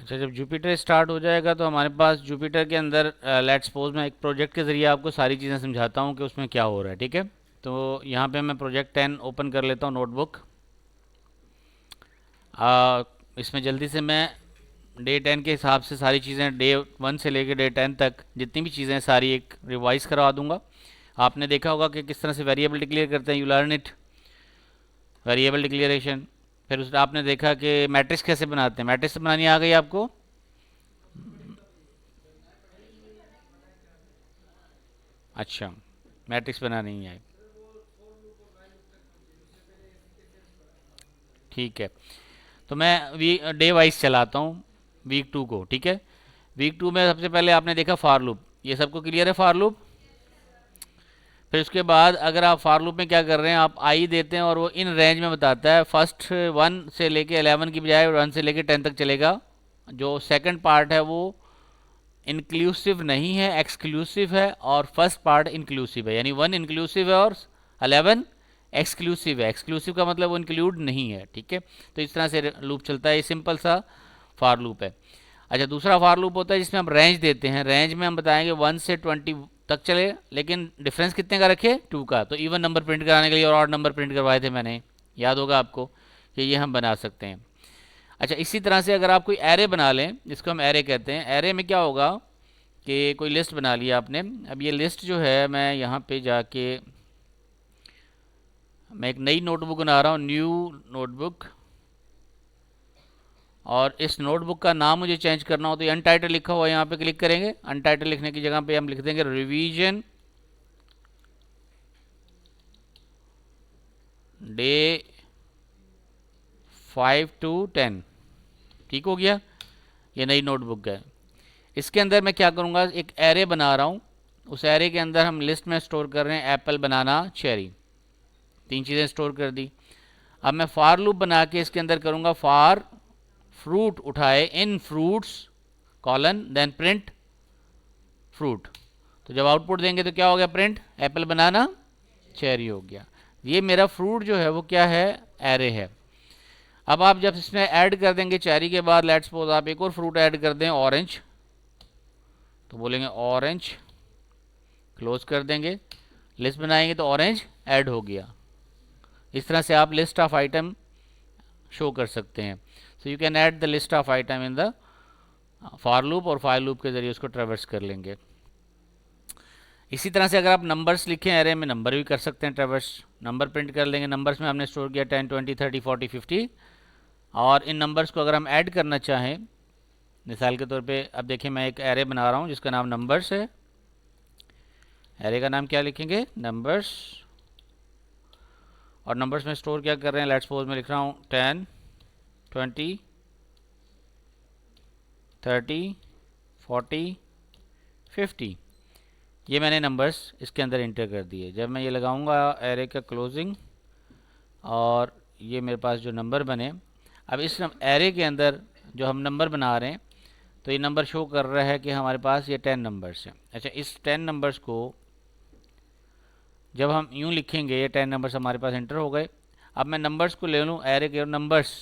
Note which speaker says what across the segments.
Speaker 1: अच्छा, जब Jupiter start हो जाएगा तो हमारे पास जुपिटर के अंदर लेट्स सपोज मैं एक प्रोजेक्ट के ज़रिए आपको सारी चीज़ें समझाता हूँ कि उसमें क्या हो रहा है, ठीक है। तो यहाँ पे मैं प्रोजेक्ट 10 ओपन कर लेता हूँ, नोटबुक। इसमें जल्दी से मैं डे 10 के हिसाब से सारी चीज़ें डे 1 से लेकर डे 10 तक जितनी भी चीज़ें सारी एक रिवाइज करवा दूंगा। आपने देखा होगा कि किस तरह से वेरिएबल डिक्लेयर करते हैं, you learn it, variable declaration. फिर उस आपने देखा कि मैट्रिक्स कैसे बनाते हैं, मैट्रिक्स बनानी आ गई आपको। अच्छा, मैट्रिक्स बनानी नहीं आई, ठीक है। तो मैं डे वाइज चलाता हूँ वीक 2 को, ठीक है। वीक 2 में सबसे पहले आपने देखा फार लूप, ये सबको क्लियर है फार लूप। फिर उसके बाद अगर आप फार लूप में क्या कर रहे हैं, आप आई देते हैं और वो इन रेंज में बताता है, फर्स्ट 1 से लेके 11 की बजाय 1 से लेके 10 तक चलेगा। जो सेकंड पार्ट है वो इंक्लूसिव नहीं है, एक्सक्लूसिव है, और फर्स्ट पार्ट इंक्लूसिव है, यानी 1 इंक्लूसिव है और 11 एक्सक्लूसिव है। एक्सक्लूसिव का मतलब वो इंक्लूड नहीं है, ठीक है। तो इस तरह से लूप चलता है, ये सिंपल सा फार लूप है। अच्छा, दूसरा फार लूप होता है जिसमें हम रेंज देते हैं। रेंज में हम बताएंगे 1 से 20 तक चले, लेकिन डिफरेंस कितने का रखे, 2 का। तो इवन नंबर प्रिंट कराने के लिए और ऑड नंबर प्रिंट करवाए थे मैंने, याद होगा आपको कि ये हम बना सकते हैं। अच्छा, इसी तरह से अगर आप कोई एरे बना लें, जिसको हम एरे कहते हैं, एरे में क्या होगा कि कोई लिस्ट बना लिया आपने। अब ये लिस्ट जो है, मैं यहाँ पे जाके मैं एक नई नोटबुक बना रहा हूँ, न्यू नोटबुक। और इस नोटबुक का नाम मुझे चेंज करना हो तो ये अनटाइटल लिखा हुआ है, यहाँ पे क्लिक करेंगे। अनटाइटल लिखने की जगह पे हम लिख देंगे रिवीजन डे 5 to 10, ठीक हो गया। ये नई नोटबुक है। इसके अंदर मैं क्या करूँगा, एक एरे बना रहा हूँ। उस एरे के अंदर हम लिस्ट में स्टोर कर रहे हैं एप्पल, बनाना, चेरी, 3 चीज़ें स्टोर कर दी। अब मैं फार लूप बना के इसके अंदर करूँगा फार फ्रूट उठाए in fruits colon then print fruit. तो जब आउटपुट देंगे तो क्या हो गया, प्रिंट एप्पल, बनाना, चेरी हो गया। ये मेरा फ्रूट जो है वो क्या है, एरे है। अब आप जब इसमें ऐड कर देंगे चेरी के बाद, लेट्स सपोज आप एक और फ्रूट ऐड कर दें, ऑरेंज, तो बोलेंगे ऑरेंज, क्लोज कर देंगे, लिस्ट बनाएंगे तो ऑरेंज ऐड हो गया। इस तरह से आप लिस्ट ऑफ आइटम शो कर सकते हैं। So you can add the list of item in the for loop, और फाइल लूप के जरिए उसको ट्रेवर्स कर लेंगे। इसी तरह से अगर आप नंबर्स लिखें एरे में, नंबर भी कर सकते हैं ट्रेवर्स, नंबर प्रिंट कर लेंगे। नंबर्स में हमने स्टोर किया 10 20 30 40 50, और इन नंबर्स को अगर हम ऐड करना चाहें, मिसाल के तौर पे, अब देखिए मैं एक एरे बना रहा हूँ जिसका नाम नंबर्स है। एरे का नाम क्या लिखेंगे, नंबर्स, और नंबर्स में स्टोर क्या कर रहे हैं, लेट्स सपोज मैं लिख रहा हूँ 10 20 30 40 50। ये मैंने नंबर्स इसके अंदर इंटर कर दिए। जब मैं ये लगाऊंगा एरे का क्लोजिंग, और ये मेरे पास जो नंबर बने, अब इस एरे के अंदर जो हम नंबर बना रहे हैं, तो ये नंबर शो कर रहा है कि हमारे पास ये 10 नंबर्स हैं। अच्छा, इस 10 नंबर्स को जब हम यूँ लिखेंगे, ये 10 नंबर्स हमारे पास एंटर हो गए। अब मैं नंबर्स को ले लूँ, एरे के नंबर्स,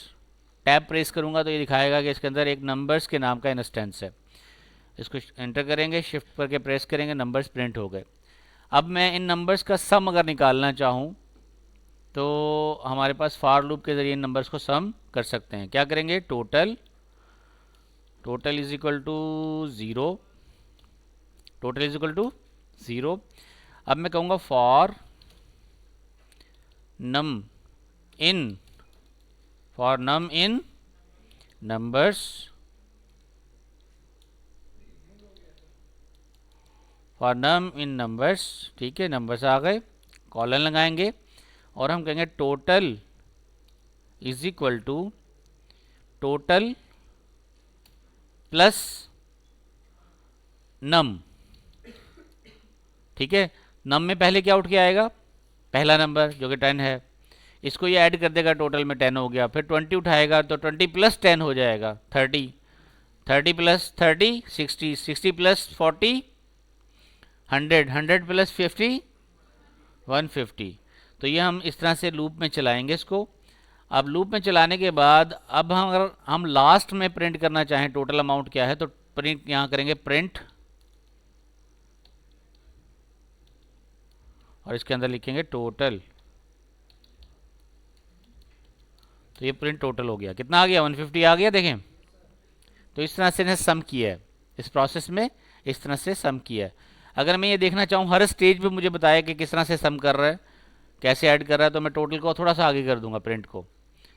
Speaker 1: टैब प्रेस करूँगा तो ये दिखाएगा कि इसके अंदर एक नंबर्स के नाम का इंस्टेंस है। इसको एंटर करेंगे, शिफ्ट करके प्रेस करेंगे, नंबर्स प्रिंट हो गए। अब मैं इन नंबर्स का सम अगर निकालना चाहूँ तो हमारे पास फार लूप के ज़रिए इन नंबर्स को सम कर सकते हैं। क्या करेंगे, total, total is equal to 0, total is equal to 0। अब मैं कहूँगा for num in, for num in numbers, for num in numbers, ठीक है, नंबर्स आ गए, कॉलन लगाएंगे, और हम कहेंगे total is equal to total plus num, ठीक है। नम में पहले क्या उठ के आएगा, पहला नंबर जो कि 10 है, इसको ये ऐड कर देगा, टोटल में 10 हो गया। फिर 20 उठाएगा तो 20 प्लस 10 हो जाएगा 30, 30 प्लस 30 60, 60 प्लस 40 100, 100 प्लस 50 150। तो ये हम इस तरह से लूप में चलाएंगे इसको। अब लूप में चलाने के बाद अब हम अगर हम लास्ट में प्रिंट करना चाहें टोटल अमाउंट क्या है, तो प्रिंट यहाँ करेंगे प्रिंट, और इसके अंदर लिखेंगे टोटल। तो ये प्रिंट टोटल हो गया, कितना आ गया 150 आ गया, देखें। तो इस तरह से ने सम किया है, इस प्रोसेस में इस तरह से सम किया है। अगर मैं ये देखना चाहूँ हर स्टेज पे मुझे बताया कि किस तरह से सम कर रहा है, कैसे ऐड कर रहा है, तो मैं टोटल को थोड़ा सा आगे कर दूंगा प्रिंट को।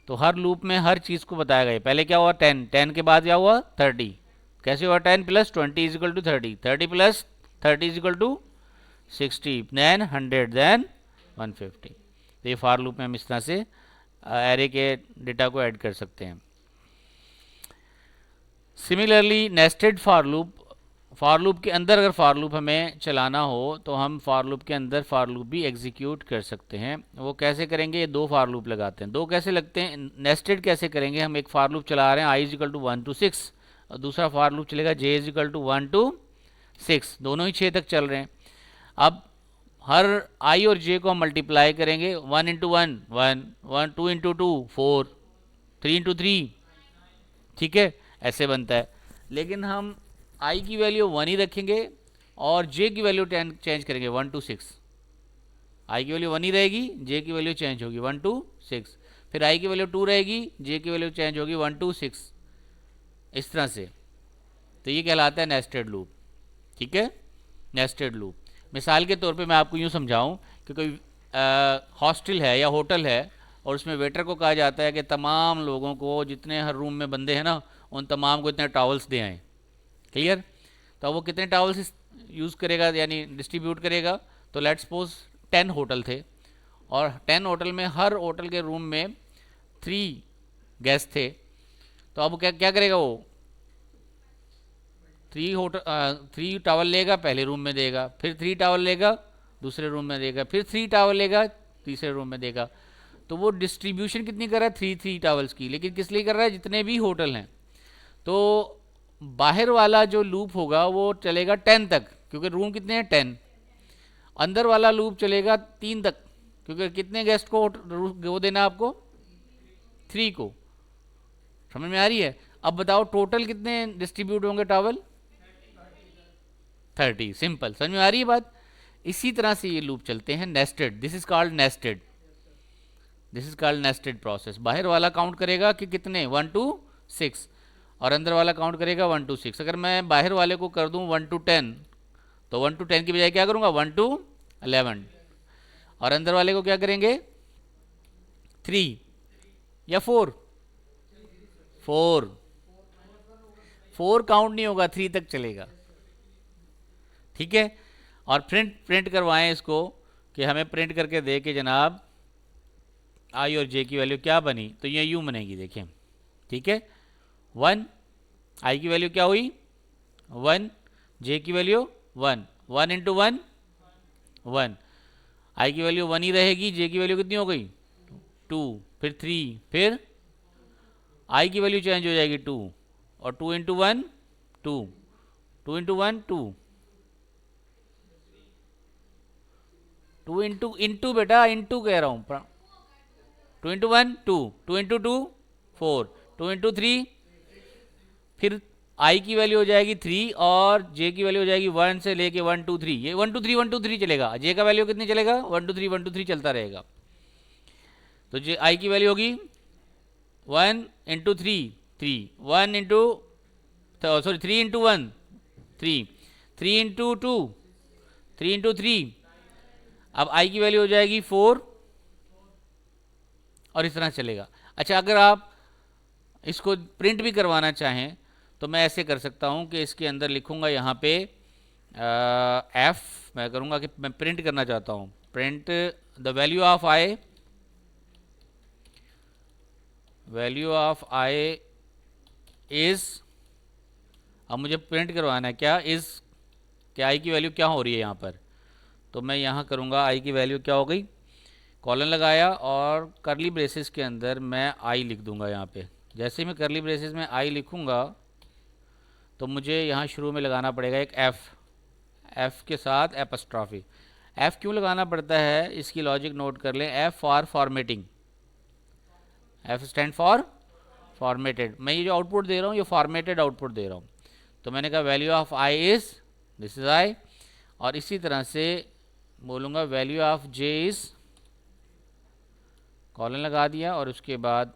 Speaker 1: तो हर लूप में हर चीज़ को बताया गया। पहले क्या हुआ 10, 10 के बाद क्या हुआ 30, कैसे हुआ 10 plus 20 is equal to 30, 30 plus 30 is equal to 60, then 100, then 150। तो ये फॉर लूप में हम इस तरह से एरे के डेटा को ऐड कर सकते हैं। सिमिलरली नेस्टेड फॉर लूप के अंदर अगर फॉर लूप हमें चलाना हो तो हम फॉर लूप के अंदर फॉर लूप भी एग्जीक्यूट कर सकते हैं। वो कैसे करेंगे, ये दो फॉर लूप लगाते हैं। दो कैसे लगते हैं, नेस्टेड कैसे करेंगे, हम एक फॉर लूप चला रहे हैं I is equal to 1 to 6, और दूसरा फॉर लूप चलेगा जे इज इक्वल टू 1 to 6, दोनों ही 6 तक चल रहे हैं। अब हर आई और जे को हम मल्टीप्लाई करेंगे, 1 इंटू 1 1, 2 इंटू 2 4, 3 इंटू 3, ठीक है, ऐसे बनता है। लेकिन हम आई की वैल्यू 1 ही रखेंगे और जे की वैल्यू चेंज करेंगे 1 to 6। आई की वैल्यू 1 ही रहेगी, जे की वैल्यू चेंज होगी 1 to 6, फिर आई की वैल्यू 2 रहेगी, जे की वैल्यू चेंज होगी 1 to 6, इस तरह से। तो ये कहलाता है नेस्टेड लूप, ठीक है, नेस्टेड लूप। मिसाल के तौर पे मैं आपको यूँ समझाऊँ कि कोई हॉस्टल है या होटल है और उसमें वेटर को कहा जाता है कि तमाम लोगों को, जितने हर रूम में बंदे हैं ना, उन तमाम को इतने टॉवल्स दे आएँ, क्लियर। तो वो कितने टॉवल्स यूज़ करेगा, यानी डिस्ट्रीब्यूट करेगा। तो लेट्स सपोज 10 होटल थे और 10 होटल में हर होटल के रूम में 3 गेस्ट थे। तो अब क्या क्या करेगा वो, 3 टॉवल लेगा, पहले रूम में देगा, फिर 3 टॉवल लेगा दूसरे रूम में देगा, फिर 3 टॉवल लेगा तीसरे रूम में देगा। तो वो डिस्ट्रीब्यूशन कितनी कर रहा है, 3 टॉवल्स की, लेकिन किस लिए कर रहा है, जितने भी होटल हैं। तो बाहर वाला जो लूप होगा वो चलेगा 10 तक, क्योंकि रूम कितने हैं 10। अंदर वाला लूप चलेगा 3 तक, क्योंकि कितने गेस्ट को वो देना आपको, 3 को। समझ में आ रही है। अब बताओ टोटल कितने डिस्ट्रीब्यूट होंगे टॉवल, 30, सिंपल, समझ में आ रही है बात। इसी तरह से ये लूप चलते हैं nested, this is called nested, this is called nested process. बाहर वाला काउंट करेगा कि कितने 1 to 6 और अंदर वाला काउंट करेगा 1 to 6। अगर मैं बाहर वाले को कर दूं 1 to 10, तो 1 to 10 की बजाय क्या करूंगा 1 to 11, और अंदर वाले को क्या करेंगे 3 या 4, 4 काउंट नहीं होगा, 3 तक चलेगा, ठीक है। और प्रिंट करवाएं इसको कि हमें प्रिंट करके दे कि जनाब आई और जे की वैल्यू क्या बनी। तो ये यूं बनेगी, देखें, ठीक है। 1 आई की वैल्यू क्या हुई 1, जे की वैल्यू 1, 1 इंटू 1 1, आई की वैल्यू 1 ही रहेगी, जे की वैल्यू कितनी हो गई 2, फिर 3, फिर आई की वैल्यू चेंज हो जाएगी 2, और 2 इंटू 1 2, 2 इंटू 1 2, 2 इंटू बेटा इंटू कह रहा हूँ, 2 इंटू 1 2, 2 इंटू 2 4, 2 इंटू 3, फिर आई की वैल्यू हो जाएगी 3 और जे की वैल्यू हो जाएगी 1 से लेके 1 2 3, ये 1 2 3 1 2 3 चलेगा। जे का वैल्यू कितनी चलेगा 1 2 3 1 2 3 चलता रहेगा। तो जे आई की वैल्यू होगी 1 into 3 3, 1 into sorry 3 into 1 3, 3 into 2 3 into 3, अब आई की वैल्यू हो जाएगी 4 और इस तरह चलेगा। अच्छा, अगर आप इसको प्रिंट भी करवाना चाहें तो मैं ऐसे कर सकता हूं कि इसके अंदर लिखूंगा यहाँ पे एफ, मैं करूँगा कि मैं प्रिंट करना चाहता हूँ, print the value of I, value of I is, अब मुझे प्रिंट करवाना है क्या इज, कि आई की वैल्यू क्या हो रही है यहाँ पर। तो मैं यहाँ करूँगा आई की वैल्यू क्या हो गई, कॉलन लगाया और करली ब्रेसेस के अंदर मैं आई लिख दूंगा यहाँ पे। जैसे ही मैं करली ब्रेसेस में आई लिखूँगा तो मुझे यहाँ शुरू में लगाना पड़ेगा एक एफ़ के साथ एपस्ट्रॉफी। एफ़ क्यों लगाना पड़ता है, इसकी लॉजिक नोट कर लें। F for formatting, F stand for formatted. मैं ये जो आउटपुट दे रहा हूँ ये फॉर्मेटेड आउटपुट दे रहा हूँ। तो मैंने कहा value of I is, this is I, और इसी तरह से बोलूँगा value of J is, colon लगा दिया, और उसके बाद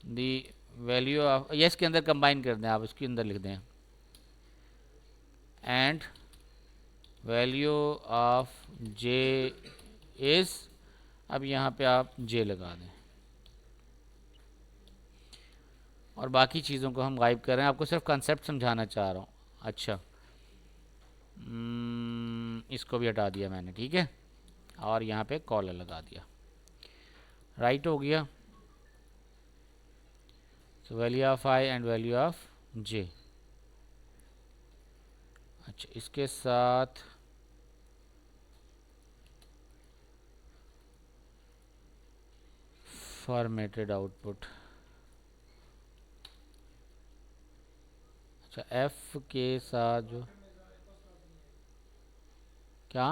Speaker 1: दी वैल्यू ऑफ, ये इसके अंदर कंबाइन कर दें आप, इसके अंदर लिख दें and value of J is, अब यहाँ पे आप जे लगा दें, और बाकी चीज़ों को हम गायब कर रहे हैं, आपको सिर्फ कंसेप्ट समझाना चाह रहा हूँ। अच्छा, इसको भी हटा दिया मैंने, ठीक है, और यहाँ पे कॉलर लगा दिया, राइट हो गया। So value of i and value of j. अच्छा, इसके साथ फॉर्मेटेड आउटपुट, अच्छा एफ के साथ जो क्या,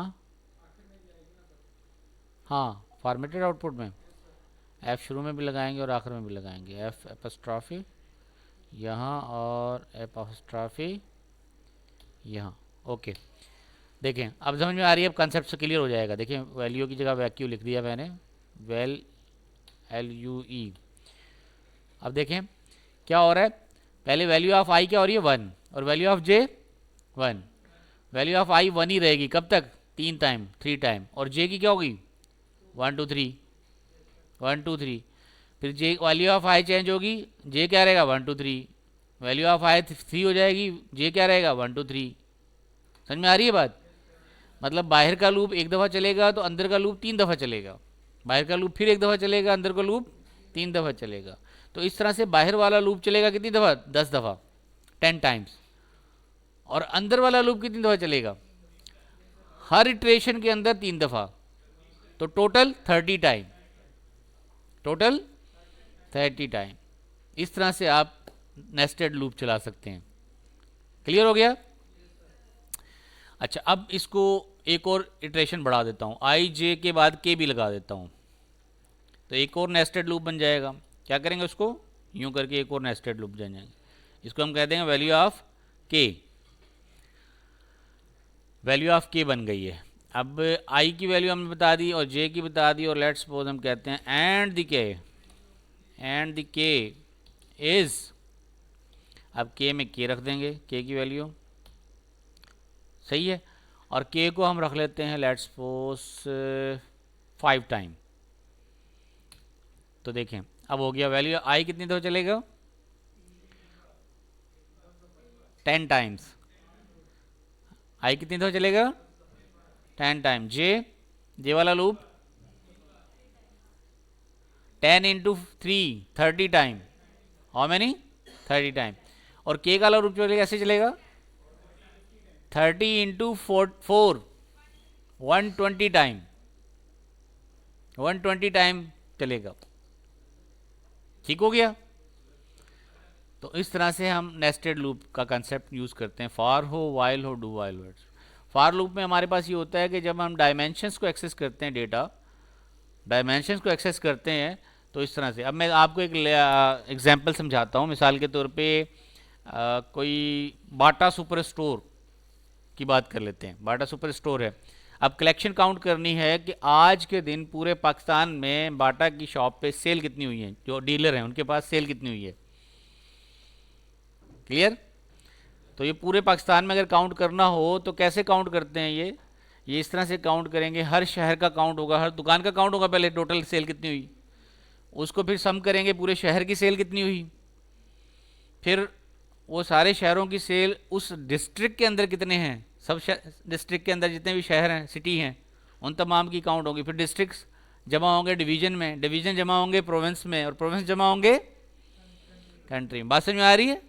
Speaker 1: हाँ फॉर्मेटेड आउटपुट में एफ शुरू में भी लगाएंगे और आखिर में भी लगाएंगे, एफ एपस्ट्रॉफी यहाँ और एफ एपस्ट्रॉफी यहाँ। ओके, देखें अब समझ में आ रही है, अब कंसेप्ट से क्लियर हो जाएगा। देखें वैल्यू की जगह वैक्यू लिख दिया मैंने, वेल एल यू ई। अब देखें क्या हो रहा है, पहले वैल्यू ऑफ आई क्या हो रही है 1, और value of j 1। Value of i 1 ही रहेगी, कब तक, 3 टाइम 3 टाइम, और जे की क्या होगी 1 2 3 1 2 3। फिर जे वैल्यू ऑफ आई चेंज होगी, जे क्या रहेगा 1 2 3, वैल्यू ऑफ आई 3 हो जाएगी, जे क्या रहेगा 1 2 3। समझ में आ रही है बात, मतलब बाहर का लूप एक दफ़ा चलेगा तो अंदर का लूप 3 दफ़ा चलेगा, बाहर का लूप फिर एक दफ़ा चलेगा, अंदर का लूप 3 दफ़ा चलेगा। तो इस तरह से बाहर वाला लूप चलेगा कितनी दफ़ा, 10 दफ़ा 10 टाइम्स, और अंदर वाला लूप कितनी दफ़ा चलेगा, हर इटरेशन के अंदर 3 दफ़ा, तो टोटल 30 टाइम, टोटल 30 टाइम। इस तरह से आप नेस्टेड लूप चला सकते हैं। क्लियर हो गया। अच्छा, अब इसको एक और इटरेशन बढ़ा देता हूँ, आई जे के बाद के भी लगा देता हूँ, तो एक और नेस्टेड लूप बन जाएगा। क्या करेंगे उसको, यूं करके एक और नेस्टेड लूप बन जाएंगे, इसको हम कह देंगे वैल्यू ऑफ के, वैल्यू ऑफ के बन गई है। अब आई की वैल्यू हमने बता दी और जे की बता दी, और लेट्स सपोज हम कहते हैं एंड द के, एंड द के इज, अब के में के रख देंगे, के की वैल्यू सही है, और के को हम रख लेते हैं लेट्स सपोज 5 टाइम। तो देखें अब हो गया, वैल्यू आई कितनी दफ़ा चलेगा 10 टाइम्स, आई कितनी दफ़ा चलेगा 10 टाइम। जे वाला loop 10 into 3 30 time, how many 30 time, और के का लूप चलेगा ऐसे चलेगा 30 इंटू 4 120 टाइम, 120 टाइम चलेगा। ठीक हो गया। तो इस तरह से हम नेस्टेड लूप का कंसेप्ट यूज़ करते हैं, फॉर हो वाइल हो do while words. For loop में हमारे पास ये होता है कि जब हम डायमेंशंस को एक्सेस करते हैं, डेटा डायमेंशंस को एक्सेस करते हैं, तो इस तरह से। अब मैं आपको एक एग्जांपल समझाता हूँ। मिसाल के तौर पे कोई बाटा सुपर स्टोर की बात कर लेते हैं। बाटा सुपर स्टोर है, अब कलेक्शन काउंट करनी है कि आज के दिन पूरे पाकिस्तान में बाटा की शॉप पे सेल कितनी हुई है, जो डीलर हैं उनके पास सेल कितनी हुई है। क्लियर। तो ये पूरे पाकिस्तान में अगर काउंट करना हो तो कैसे काउंट करते हैं, ये इस तरह से काउंट करेंगे, हर शहर का काउंट होगा, हर दुकान का काउंट होगा, पहले टोटल सेल कितनी हुई, उसको फिर सम करेंगे पूरे शहर की सेल कितनी हुई, फिर वो सारे शहरों की सेल उस डिस्ट्रिक्ट के अंदर कितने हैं, सब डिस्ट्रिक्ट के अंदर जितने भी शहर हैं, सिटी हैं, उन तमाम की काउंट होगी। फिर डिस्ट्रिक्ट्स जमा होंगे डिवीज़न में, डिवीज़न जमा होंगे प्रोविंस में, और प्रोविंस जमा होंगे कंट्री में। बात समझ में आ रही है।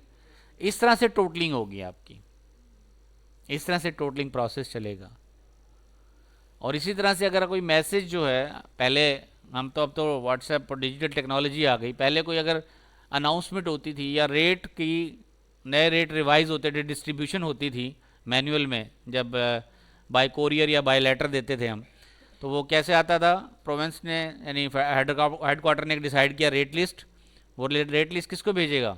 Speaker 1: इस तरह से टोटलिंग होगी आपकी, इस तरह से टोटलिंग प्रोसेस चलेगा। और इसी तरह से अगर कोई मैसेज जो है, पहले हम तो अब तो व्हाट्सएप और डिजिटल टेक्नोलॉजी आ गई, पहले कोई अगर अनाउंसमेंट होती थी या रेट की नए रेट रिवाइज होते थे, डिस्ट्रीब्यूशन होती थी मैनुअल में, जब बाय कोरियर या बाय लेटर देते थे हम, तो वो कैसे आता था, प्रोविंस ने यानी हेडक्वार्टर ने डिसाइड किया रेट लिस्ट, वो रेट लिस्ट किसको भेजेगा,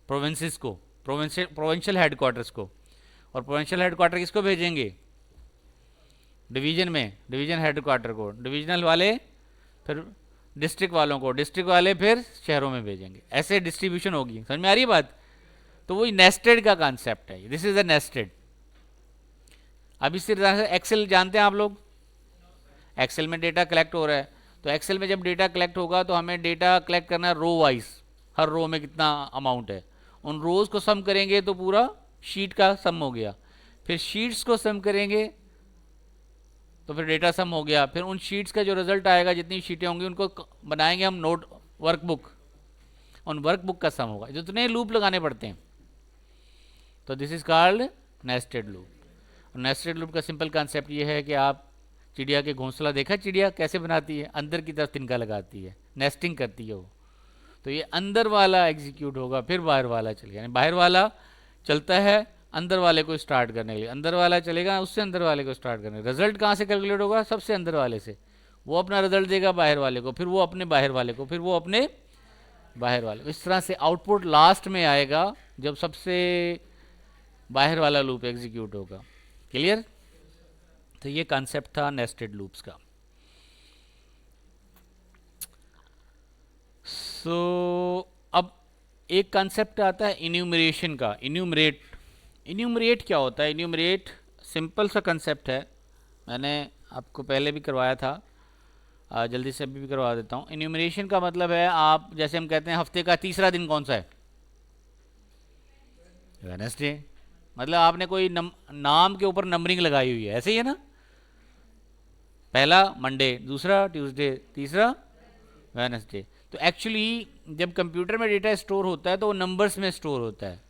Speaker 1: प्रोविंसेस को, प्रोविंशियल हेडक्वार्टर्स को, और प्रोविंशियल हेडक्वार्टर किसको भेजेंगे, डिवीजन में डिवीजन हेडक्वार्टर को, डिविजनल वाले फिर डिस्ट्रिक्ट वालों को, डिस्ट्रिक्ट वाले फिर शहरों में भेजेंगे, ऐसे डिस्ट्रीब्यूशन होगी। समझ में आ रही है बात? तो वही नेस्टेड का कॉन्सेप्ट है, दिस इज अ नेस्टेड। अब इसी तरह से एक्सेल जानते हैं आप लोग, एक्सेल में डेटा कलेक्ट हो रहा है, तो एक्सेल में जब डेटा कलेक्ट होगा तो हमें डेटा कलेक्ट करना है रो वाइज, हर रो में कितना अमाउंट है, उन रोज को सम करेंगे तो पूरा शीट का सम हो गया, फिर शीट्स को सम करेंगे तो फिर डेटा सम हो गया, फिर उन शीट्स का जो रिजल्ट आएगा, जितनी शीटें होंगी उनको बनाएंगे हम नोट वर्कबुक, उन वर्कबुक का सम होगा, जितने लूप लगाने पड़ते हैं। तो this is called nested loop. Nested loop का सिंपल कॉन्सेप्ट ये है कि आप चिड़िया के घोंसला देखा, चिड़िया कैसे बनाती है, अंदर की तरफ तिनका लगाती है, नेस्टिंग करती है वो, तो ये अंदर वाला एग्जीक्यूट होगा, फिर बाहर वाला चलेगा, यानी बाहर वाला चलता है अंदर वाले को स्टार्ट करने के लिए, अंदर वाला चलेगा उससे अंदर वाले को स्टार्ट करने, रिजल्ट कहाँ से कैलकुलेट होगा, सबसे अंदर वाले से, वो अपना रिजल्ट देगा बाहर वाले को, फिर वो अपने बाहर वाले को, फिर वो अपने बाहर वाले को, इस तरह से आउटपुट लास्ट में आएगा जब सबसे बाहर वाला लूप एग्जीक्यूट होगा। क्लियर? तो ये कॉन्सेप्ट था नेस्टेड लूप्स का। सो अब एक कॉन्सेप्ट आता है इन्यूमरेशन का, इन्यूमरेट। इन्यूमरेट क्या होता है? इन्यूमरेट सिंपल सा कंसेप्ट है, मैंने आपको पहले भी करवाया था, जल्दी से अभी भी करवा देता हूँ। इन्यूमरेशन का मतलब है, आप जैसे हम कहते हैं हफ्ते का तीसरा दिन कौन सा है, वेडनेसडे, मतलब आपने कोई नाम के ऊपर नंबरिंग लगाई हुई है, ऐसे ही है ना, पहला मंडे, दूसरा ट्यूसडे, तीसरा वेडनेसडे। तो एक्चुअली जब कंप्यूटर में डेटा स्टोर होता है तो वो नंबर्स में स्टोर होता है,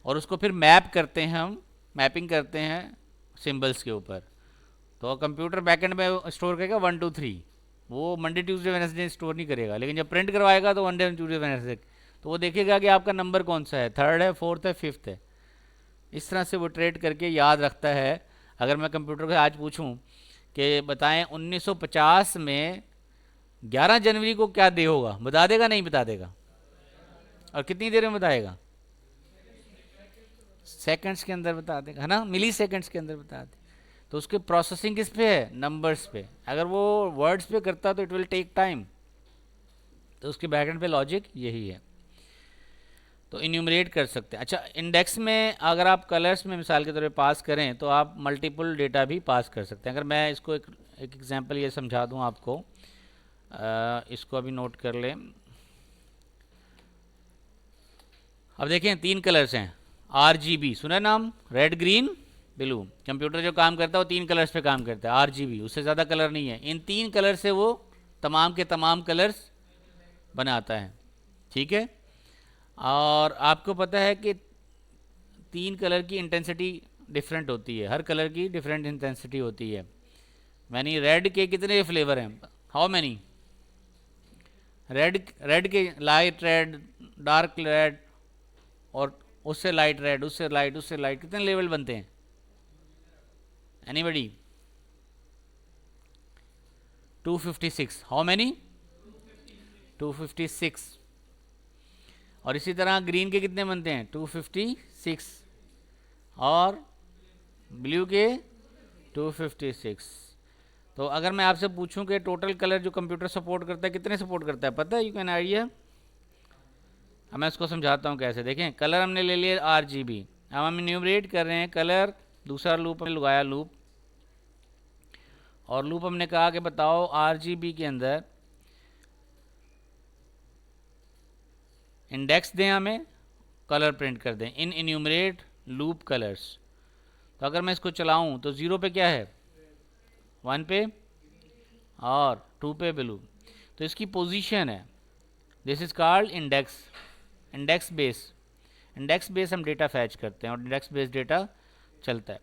Speaker 1: और उसको फिर मैप करते हैं हम, मैपिंग करते हैं सिंबल्स के ऊपर। तो कंप्यूटर बैकएंड में स्टोर करेगा 1 2 3, वो मंडे ट्यूसडे वेडनेसडे स्टोर नहीं करेगा, लेकिन जब प्रिंट करवाएगा तो मंडे ट्यूसडे वेडनेसडे, तो वो देखेगा कि आपका नंबर कौन सा है, थर्ड है, फोर्थ है, फिफ्थ है। इस तरह से वो ट्रेड करके याद रखता है। अगर मैं कंप्यूटर को आज पूछूं कि बताएं 1950 में 11 जनवरी को क्या डे होगा, बता देगा नहीं बता देगा? और कितनी देर में बताएगा? सेकंड्स के अंदर बता देगा, है ना, मिली सेकंड्स के अंदर बता दे। तो उसकी प्रोसेसिंग किस पे है? नंबर्स पे। अगर वो वर्ड्स पे करता तो इट विल टेक टाइम, तो उसके बैकएंड पे लॉजिक यही है। तो इन्यूमरेट कर सकते हैं। अच्छा, इंडेक्स में अगर आप कलर्स में मिसाल के तौर पे पास करें तो आप मल्टीपल डेटा भी पास कर सकते हैं। अगर मैं इसको एक एग्जांपल ये समझा दूं आपको, इसको अभी नोट कर लें। अब देखें 3 कलर्स हैं, RGB सुना नाम, रेड ग्रीन ब्लू। कंप्यूटर जो काम करता है वो 3 कलर्स पे काम करता है, RGB, उससे ज़्यादा कलर नहीं है। इन 3 कलर से वो तमाम के तमाम कलर्स बनाता है, ठीक है। और आपको पता है कि 3 कलर की इंटेंसिटी डिफरेंट होती है, हर कलर की डिफरेंट इंटेंसिटी होती है। मैंने रेड के कितने फ्लेवर हैं, हाउ मैनी? रेड के लाइट रेड, डार्क रेड, और उससे लाइट रेड, उससे लाइट, उससे लाइट, कितने लेवल बनते हैं? एनीबडी? 256। How many? 256। और इसी तरह ग्रीन के कितने बनते हैं? 256। और ब्लू के 256। तो अगर मैं आपसे पूछूं कि टोटल कलर जो कंप्यूटर सपोर्ट करता है कितने सपोर्ट करता है, पता है? You can idea? अब मैं इसको समझाता हूँ कैसे। देखें, कलर हमने ले लिया RGB, अब हम इन्यूमरेट कर रहे हैं कलर, दूसरा लूप हमने लगाया लूप, और लूप हमने कहा कि बताओ RGB के अंदर इंडेक्स दें, हमें कलर प्रिंट कर दें, इन इन्यूमरेट लूप कलर्स। तो अगर मैं इसको चलाऊं तो 0 पे क्या है, 1 पे, और 2 पे ब्लू, तो इसकी पोजीशन है। This is called index, index base. Index base हम डेटा फैच करते हैं और इंडेक्स बेस डेटा चलता है।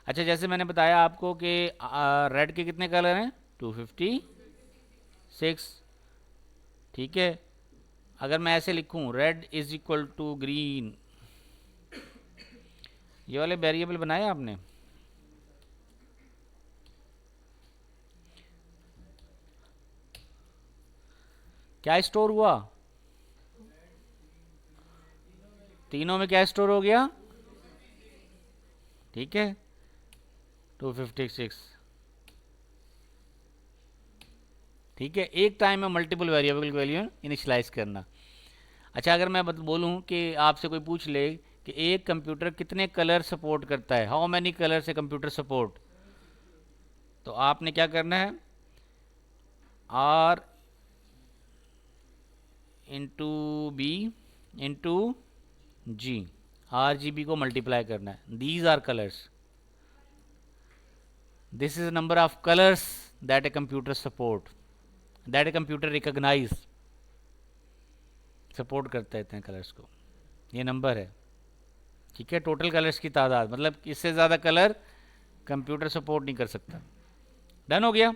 Speaker 1: अच्छा, जैसे मैंने बताया आपको कि रेड के कितने कलर हैं? 256, ठीक है। अगर मैं ऐसे लिखूं red is equal to green, ये वाले वेरिएबल बनाए आपने? क्या स्टोर हुआ? तीनों में क्या स्टोर हो गया? ठीक है, 256। ठीक है, एक टाइम में मल्टीपल वेरिएबल की वैल्यू इनिशियलाइज करना। अच्छा, अगर मैं बोलूँ कि आपसे कोई पूछ ले कि एक कंप्यूटर कितने कलर सपोर्ट करता है, हाउ मैनी कलर से कंप्यूटर सपोर्ट, तो आपने क्या करना है, R into B into G, R G B को मल्टीप्लाई करना है। These are colours, this is number of colours that a computer support, that a computer recognise, support करते हैं इतने कलर्स को, ये नंबर है। ठीक है, टोटल कलर्स की तादाद, मतलब इससे ज़्यादा कलर कंप्यूटर सपोर्ट नहीं कर सकता। डन हो गया?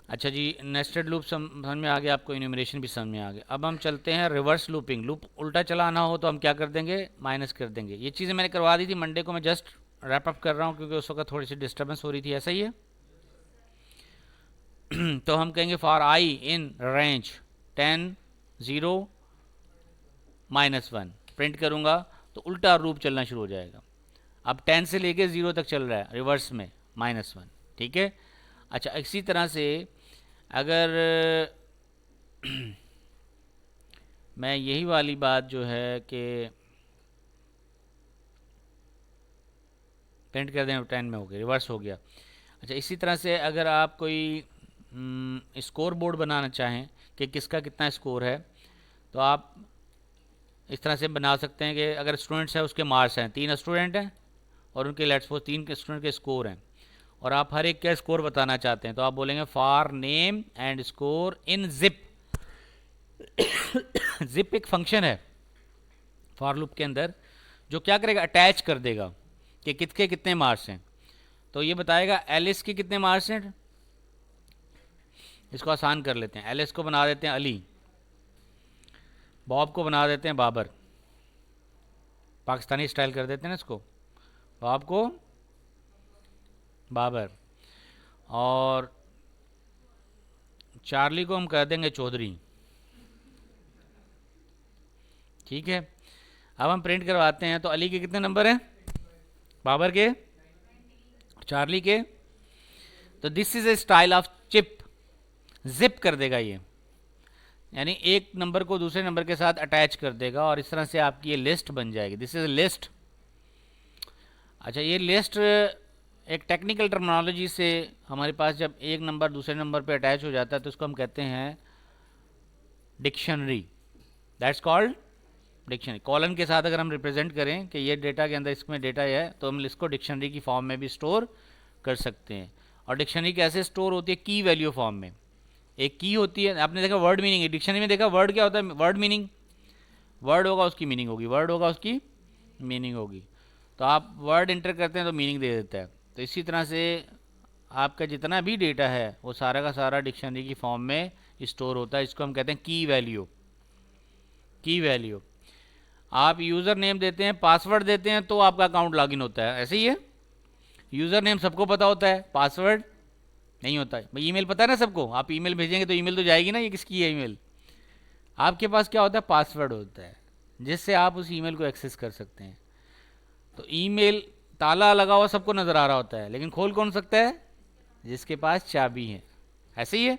Speaker 1: अच्छा जी, नेस्टेड लूप समझ में आ गया आपको, इन्यूमरेशन भी समझ में आ गया। अब हम चलते हैं रिवर्स लूपिंग। लूप उल्टा चलाना हो तो हम क्या कर देंगे, माइनस कर देंगे। ये चीज़ें मैंने करवा दी थी मंडे को, मैं जस्ट रैप अप कर रहा हूँ क्योंकि उस वक्त थोड़ी सी डिस्टर्बेंस हो रही थी, ऐसा ही है। तो हम कहेंगे for I in range 10 0 -1 print करूँगा तो उल्टा रूप चलना शुरू हो जाएगा। अब 10 से लेके 0 तक चल रहा है रिवर्स में, -1। ठीक है। अच्छा, इसी तरह से अगर मैं यही वाली बात जो है कि प्रिंट कर दें, 10 में हो गया, रिवर्स हो गया। अच्छा, इसी तरह से अगर आप कोई स्कोर बोर्ड बनाना चाहें कि किसका कितना स्कोर है, तो आप इस तरह से बना सकते हैं कि अगर स्टूडेंट्स हैं उसके मार्क्स हैं, 3 स्टूडेंट हैं और उनके लेट्स सपोज 3 के स्टूडेंट के स्कोर हैं, और आप हर एक का स्कोर बताना चाहते हैं, तो आप बोलेंगे for name and score in zip. Zip एक फंक्शन है फॉर लूप के अंदर जो क्या करेगा, अटैच कर देगा कि किसके कितने मार्क्स हैं। तो ये बताएगा एलिस के कितने मार्क्स हैं। इसको आसान कर लेते हैं, एलिस को बना देते हैं अली, बॉब को बना देते हैं बाबर, पाकिस्तानी स्टाइल कर देते हैं ना इसको, बॉब को बाबर, और चार्ली को हम कह देंगे चौधरी। ठीक है, अब हम प्रिंट करवाते हैं, तो अली के कितने नंबर हैं, बाबर के, चार्ली के। तो this is a style of chip, zip कर देगा ये, यानी एक नंबर को दूसरे नंबर के साथ अटैच कर देगा और इस तरह से आपकी ये लिस्ट बन जाएगी। This is list. अच्छा, ये लिस्ट एक टेक्निकल टर्मिनोलॉजी से हमारे पास जब एक नंबर दूसरे नंबर पे अटैच हो जाता है तो उसको हम कहते हैं dictionary, that's called dictionary. Colon के साथ अगर हम रिप्रेजेंट करें कि ये डेटा के अंदर इसमें डेटा है, तो हम इसको डिक्शनरी की फॉर्म में भी स्टोर कर सकते हैं। और डिक्शनरी कैसे स्टोर होती है, की वैल्यू फॉर्म में। एक की होती है, आपने देखा वर्ड मीनिंग, डिक्शनरी में देखा वर्ड क्या होता है, वर्ड मीनिंग, वर्ड होगा उसकी मीनिंग होगी, वर्ड होगा उसकी मीनिंग होगी। तो आप वर्ड इंटर करते हैं तो मीनिंग दे देता है। तो इसी तरह से आपका जितना भी डेटा है वो सारा का सारा डिक्शनरी की फॉर्म में स्टोर होता है। इसको हम कहते हैं की वैल्यू। की वैल्यू, आप यूज़र नेम देते हैं, पासवर्ड देते हैं तो आपका अकाउंट लॉगिन होता है, ऐसे ही है। यूज़र नेम सबको पता होता है, पासवर्ड नहीं होता है। ईमेल पता है ना सबको, आप ईमेल भेजेंगे तो ईमेल तो जाएगी ना, ये किसकी है ईमेल। आपके पास क्या होता है, पासवर्ड होता है जिससे आप उस ईमेल को एक्सेस कर सकते हैं। तो ईमेल ताला लगा हुआ सबको नज़र आ रहा होता है, लेकिन खोल कौन सकता है, जिसके पास चाबी है, ऐसे ही है।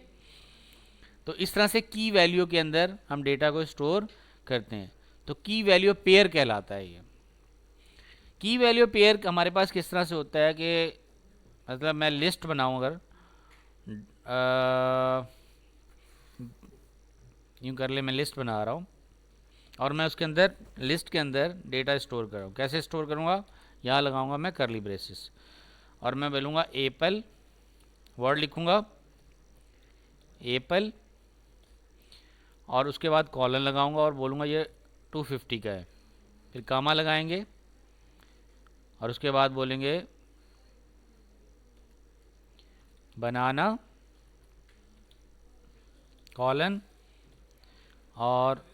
Speaker 1: तो इस तरह से की वैल्यू के अंदर हम डेटा को स्टोर करते हैं। तो की वैल्यू पेयर कहलाता है ये। की वैल्यू पेयर हमारे पास किस तरह से होता है कि मतलब मैं लिस्ट बनाऊं, अगर यूँ कर ले, मैं लिस्ट बना रहा हूँ और मैं उसके अंदर लिस्ट के अंदर डेटा स्टोर कर रहा हूँ। कैसे स्टोर करूँगा, यहाँ लगाऊंगा मैं करली ब्रेसेस और मैं बोलूँगा एप्पल, वर्ड लिखूँगा एप्पल, और उसके बाद कॉलन लगाऊंगा और बोलूँगा ये 250 का है, फिर कामा लगाएंगे और उसके बाद बोलेंगे बनाना कॉलन, और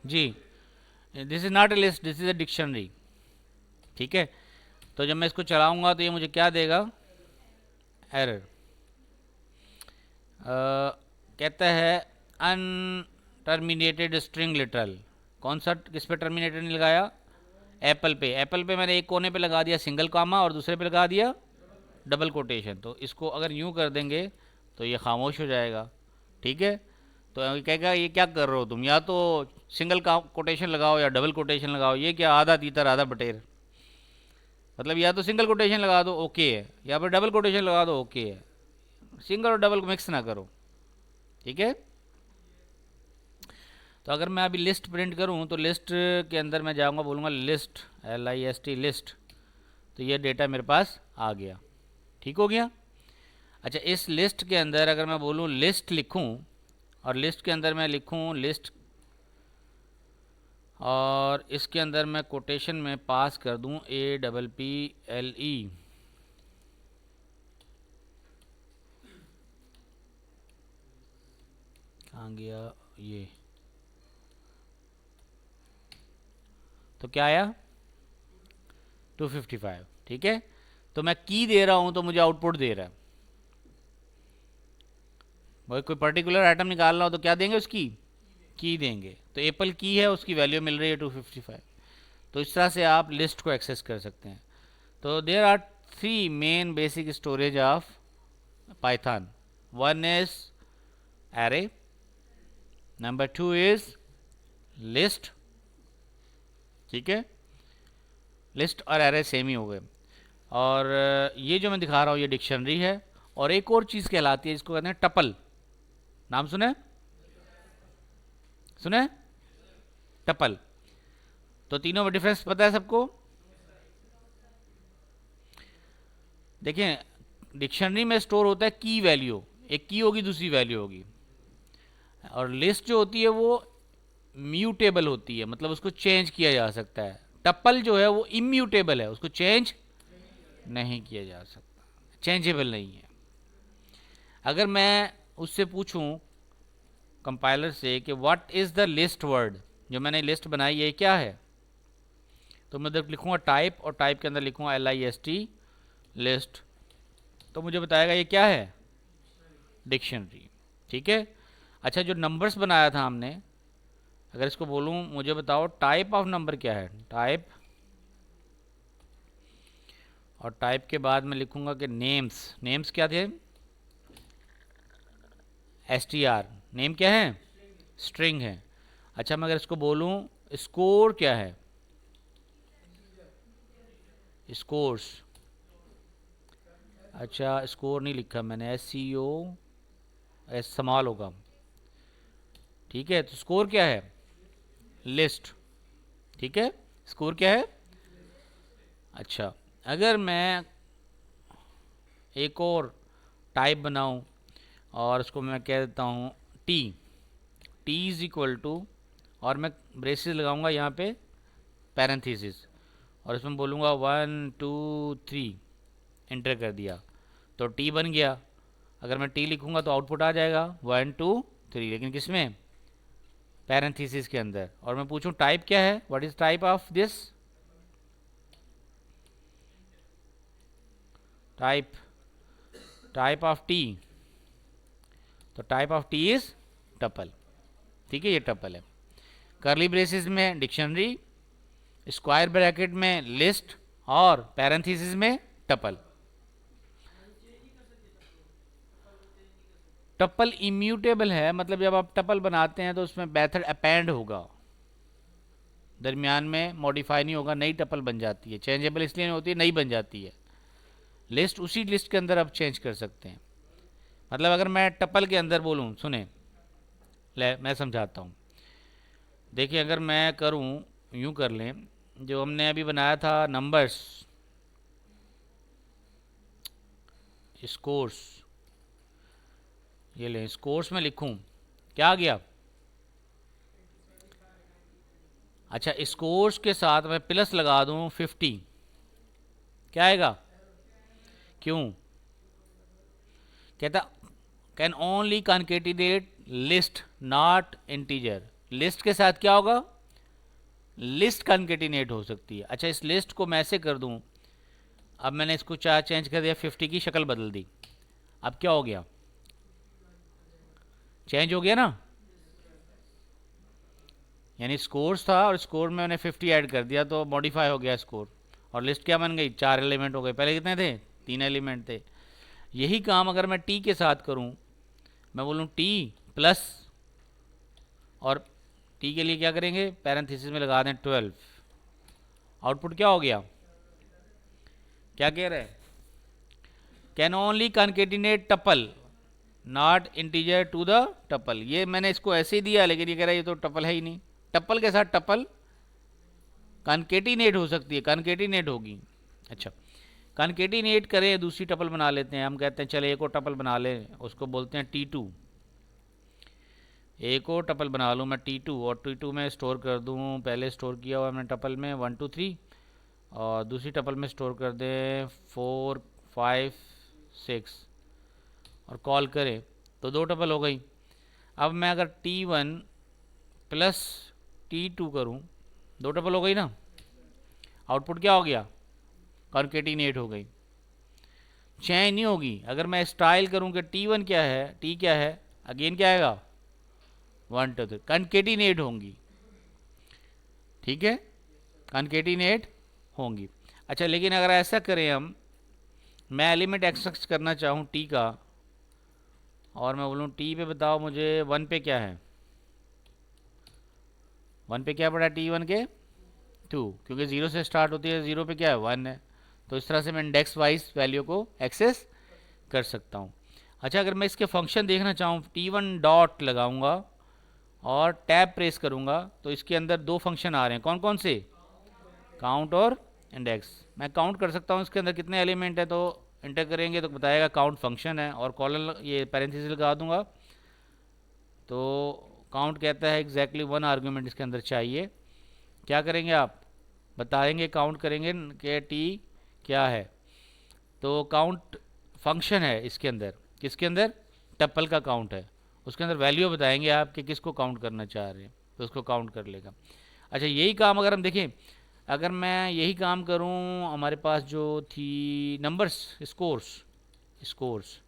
Speaker 1: जी, this is not a list, this is a dictionary. ठीक है, तो जब मैं इसको चलाऊंगा तो ये मुझे क्या देगा, एरर। कहता है अनटर्मिनेटेड स्ट्रिंग लिटरल। कौन सा, किस पे टर्मिनेटेड नहीं लगाया, एप्पल पे। एप्पल पे मैंने एक कोने पे लगा दिया सिंगल कामा और दूसरे पे लगा दिया डबल कोटेशन। तो इसको अगर यूं कर देंगे तो ये खामोश हो जाएगा, ठीक है। तो कहेगा ये क्या कर रहे हो तुम, या तो सिंगल कोटेशन लगाओ या डबल कोटेशन लगाओ, ये क्या आधा तीतर आधा बटेर। मतलब या तो सिंगल कोटेशन लगा दो ओके है, या फिर डबल कोटेशन लगा दो ओके है, सिंगल और डबल को मिक्स ना करो, ठीक है। तो अगर मैं अभी लिस्ट प्रिंट करूं तो लिस्ट के अंदर मैं जाऊंगा, बोलूँगा लिस्ट, LIST लिस्ट, तो ये डेटा मेरे पास आ गया, ठीक हो गया। अच्छा, इस लिस्ट के अंदर अगर मैं बोलूँ लिस्ट लिखूं, और लिस्ट के अंदर मैं लिखूं लिस्ट, और इसके अंदर मैं कोटेशन में पास कर दूं APPLE, कहाँ गया ये, तो क्या आया 255, ठीक है। तो मैं की दे रहा हूं तो मुझे आउटपुट दे रहा है। वही कोई पर्टिकुलर आइटम निकालना हो तो क्या देंगे, उसकी की देंगे। तो एप्पल की है, उसकी वैल्यू मिल रही है 255। तो इस तरह से आप लिस्ट को एक्सेस कर सकते हैं। तो there are 3 main basic storage of Python. One is array, number 2 is list, ठीक है। लिस्ट और एरे सेम ही हो गए। और ये जो मैं दिखा रहा हूँ ये डिक्शनरी है। और एक और चीज़ कहलाती है, इसको कहते हैं टपल। नाम सुने, सुने टपल। तो तीनों में डिफरेंस पता है सबको। देखिए, डिक्शनरी में स्टोर होता है की वैल्यू, एक की होगी दूसरी वैल्यू होगी। और लिस्ट जो होती है वो म्यूटेबल होती है, मतलब उसको चेंज किया जा सकता है। टपल जो है वो इम्यूटेबल है, उसको चेंज नहीं किया जा सकता, चेंजेबल नहीं है। अगर मैं उससे पूछूं कंपाइलर से कि what is the list word, जो मैंने लिस्ट बनाई है क्या है, तो मैं जब लिखूंगा टाइप, और टाइप के अंदर लिखूंगा LIST लिस्ट, तो मुझे बताएगा ये क्या है, डिक्शनरी, ठीक है। अच्छा, जो नंबर्स बनाया था हमने, अगर इसको बोलूं मुझे बताओ टाइप ऑफ नंबर क्या है, टाइप, और टाइप के बाद मैं लिखूंगा कि नेम्स, नेम्स क्या थे, STR, नेम क्या है, स्ट्रिंग है। अच्छा, मैं अगर इसको बोलूं स्कोर क्या है, स्कोर्स, अच्छा स्कोर नहीं लिखा मैंने, SCO स्मॉल होगा, ठीक है। तो स्कोर क्या है, लिस्ट, ठीक है, स्कोर क्या है। अच्छा, अगर मैं एक और टाइप बनाऊं और उसको मैं कह देता हूं T, T is equal to, और मैं ब्रेसेस लगाऊंगा यहाँ पे पैरेंथेसिस, और इसमें बोलूँगा 1 2 3, इंटर कर दिया तो T बन गया। अगर मैं T लिखूंगा तो आउटपुट आ जाएगा 1 2 3, लेकिन किस में, पैरेंथेसिस के अंदर। और मैं पूछूं टाइप क्या है, what is type of this, type, type of T, तो type of T is tuple, ठीक है, ये टपल है। करली ब्रेसेस में डिक्शनरी, स्क्वायर ब्रैकेट में लिस्ट, और पैरेंथेसिस में टपल। टपल इम्यूटेबल है, मतलब जब आप टपल बनाते हैं तो उसमें मेथड अपेंड होगा, दरमियान में मॉडिफाई नहीं होगा, नई टपल बन जाती है। चेंजेबल इसलिए नहीं होती है, नई बन जाती है। लिस्ट उसी लिस्ट के अंदर आप चेंज कर सकते हैं। मतलब अगर मैं टपल के अंदर बोलूँ, सुने ले मैं समझाता हूँ। देखिए, अगर मैं करूँ, यूँ कर लें, जो हमने अभी बनाया था नंबर्स, स्कोर्स, ये लें, स्कोर्स में लिखूँ क्या आ गया। अच्छा, स्कोर्स के साथ मैं प्लस लगा दूँ 50, क्या आएगा, क्यों, कहता can only concatenate list not integer. List के साथ क्या होगा, लिस्ट कॉन्केटिनेट हो सकती है। अच्छा, इस लिस्ट को मैं ऐसे कर दूं अब मैंने इसको चार चेंज कर दिया, 50 की शक्ल बदल दी। अब क्या हो गया, चेंज हो गया ना, यानी स्कोर्स था और स्कोर में मैंने 50 ऐड कर दिया तो मॉडिफाई हो गया स्कोर, और लिस्ट क्या बन गई, 4 एलिमेंट हो गए। पहले कितने थे, 3 एलिमेंट थे। यही काम अगर मैं टी के साथ करूं, मैं बोलूं टी प्लस, और टी के लिए क्या करेंगे, पैरेंथेसिस में लगा दें 12। आउटपुट क्या हो गया, क्या कह रहे हैं, can only concatenate tuple not integer to the tuple. ये मैंने इसको ऐसे ही दिया, लेकिन ये कह रहा है ये तो टपल है ही नहीं। टपल के साथ टपल कॉन्केटिनेट हो सकती है, कॉन्केटिनेट होगी। अच्छा, कॉन्केटिनेट करें, दूसरी टपल बना लेते हैं। हम कहते हैं चले एक और टपल बना लें, उसको बोलते हैं T2। एक और टपल बना लूँ मैं T2, और T2 में स्टोर कर दूँ, पहले स्टोर किया हुआ मैंने टपल में 1 2 3, और दूसरी टपल में स्टोर कर दें 4 5 6, और कॉल करें तो 2 टपल हो गई। अब मैं अगर T1 प्लस T2 करूं, 2 टपल हो गई ना, आउटपुट क्या हो गया, कॉन्केटिनेट हो गई, चेंज नहीं होगी। अगर मैं स्टाइल करूं कि T1 क्या है, T क्या है, अगेन क्या आएगा, 1 2 3, कॉन्केटिनेट होंगी। ठीक है, कॉन्केटिनेट होंगी। अच्छा, लेकिन अगर ऐसा करें हम, मैं एलिमेंट एक्सेस करना चाहूँ T का, और मैं बोलूँ T पे बताओ मुझे 1 पे क्या है, 1 पे क्या पड़ा T1 के 2, क्योंकि 0 से स्टार्ट होती है, 0 पे क्या है 1 है। तो इस तरह से मैं इंडेक्स वाइज वैल्यू को एक्सेस कर सकता हूँ। अच्छा, अगर मैं इसके फंक्शन देखना चाहूँ, T1 डॉट लगाऊंगा और टैब प्रेस करूँगा तो इसके अंदर 2 फंक्शन आ रहे हैं। कौन कौन से, काउंट और इंडेक्स। मैं काउंट कर सकता हूँ इसके अंदर कितने एलिमेंट है, तो इंटर करेंगे तो बताएगा काउंट फंक्शन है, और कॉलन ये पैरेंथेसिस लगा दूंगा तो काउंट कहता है एग्जैक्टली 1 आर्गुमेंट इसके अंदर चाहिए। क्या करेंगे आप, बताएंगे, काउंट करेंगे कि टी क्या है, तो काउंट फंक्शन है इसके अंदर, किसके अंदर, टप्पल का काउंट है, उसके अंदर वैल्यू बताएंगे आप कि किसको काउंट करना चाह रहे हैं, तो उसको काउंट कर लेगा। अच्छा, यही काम अगर हम देखें, अगर मैं यही काम करूं, हमारे पास जो थी नंबर्स, स्कोर्स, स्कोर्स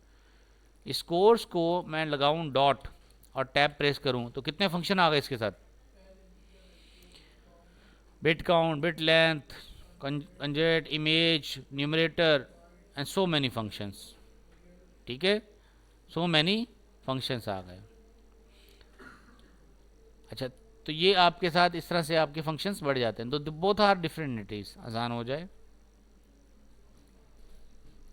Speaker 1: स्कोर्स को मैं लगाऊं डॉट और टैब प्रेस करूं तो कितने फंक्शन आ गए इसके साथ, bit count, bit length, conjugate, image, numerator, and so many functions. ठीक है, सो मैनी फंक्शंस आ गए। अच्छा, तो ये आपके साथ इस तरह से आपके फंक्शंस बढ़ जाते हैं, तो बोथ आर डिफरेंट, आसान हो जाए।